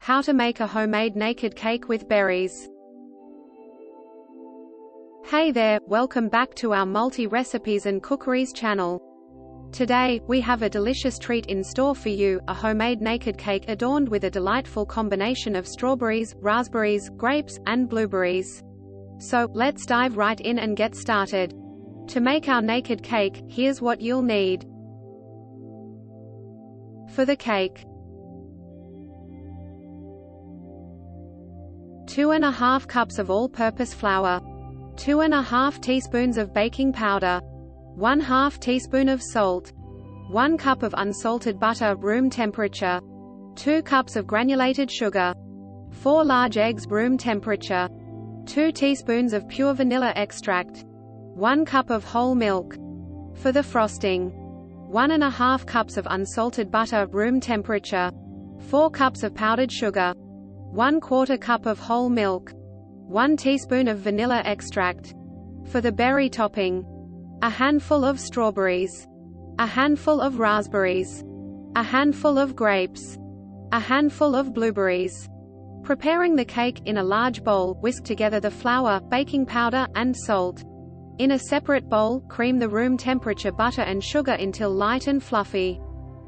How to make a homemade naked cake with berries. Hey there, welcome back to our multi-recipes and cookeries channel. Today, we have a delicious treat in store for you, a homemade naked cake adorned with a delightful combination of strawberries, raspberries, grapes, and blueberries. So, let's dive right in and get started. To make our naked cake, here's what you'll need. For the cake: 2½ cups of all-purpose flour, 2½ teaspoons of baking powder, 1/2 teaspoon of salt, 1 cup of unsalted butter room temperature, 2 cups of granulated sugar, 4 large eggs room temperature, 2 teaspoons of pure vanilla extract, 1 cup of whole milk. For the frosting: 1½ cups of unsalted butter room temperature, 4 cups of powdered sugar, 1/4 cup of whole milk, 1 teaspoon of vanilla extract. For the berry topping: a handful of strawberries, a handful of raspberries, a handful of grapes, a handful of blueberries. Preparing the cake: in a large bowl, whisk together the flour, baking powder, and salt. In a separate bowl, cream the room temperature butter and sugar until light and fluffy.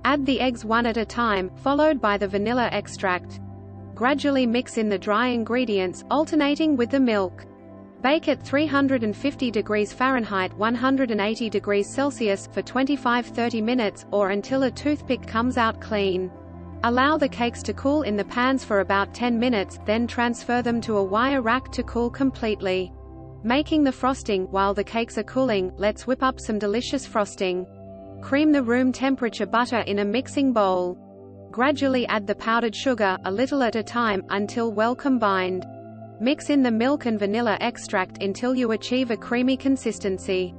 Add the eggs one at a time, followed by the vanilla extract. Gradually mix in the dry ingredients, alternating with the milk. Bake at 350 degrees Fahrenheit 180 degrees Celsius for 25–30 minutes, or until a toothpick comes out clean. Allow the cakes to cool in the pans for about 10 minutes, then transfer them to a wire rack to cool completely. Making the frosting: while the cakes are cooling, let's whip up some delicious frosting. Cream the room temperature butter in a mixing bowl. Gradually add the powdered sugar, a little at a time, until well combined. Mix in the milk and vanilla extract until you achieve a creamy consistency.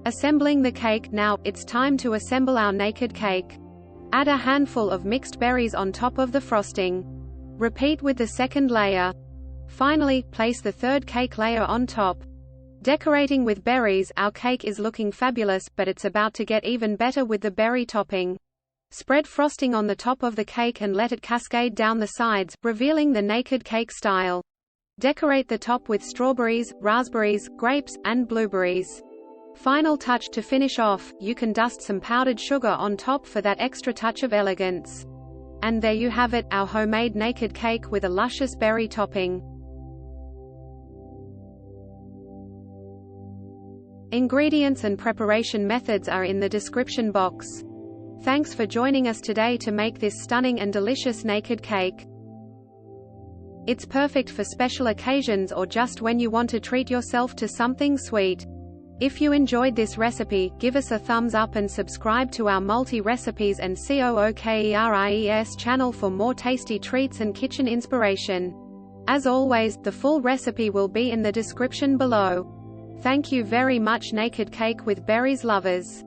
Assembling the cake: now, it's time to assemble our naked cake. Add a handful of mixed berries on top of the frosting. Repeat with the second layer. Finally, place the third cake layer on top. Decorating with berries: our cake is looking fabulous, but it's about to get even better with the berry topping. Spread frosting on the top of the cake and let it cascade down the sides, revealing the naked cake style. Decorate the top with strawberries, raspberries, grapes, and blueberries. Final touch: to finish off, you can dust some powdered sugar on top for that extra touch of elegance. And there you have it, our homemade naked cake with a luscious berry topping. Ingredients and preparation methods are in the description box. Thanks for joining us today to make this stunning and delicious naked cake. It's perfect for special occasions or just when you want to treat yourself to something sweet. If you enjoyed this recipe, give us a thumbs up and subscribe to our multi-recipes and COOKERIES channel for more tasty treats and kitchen inspiration. As always, the full recipe will be in the description below. Thank you very much, naked cake with berries lovers.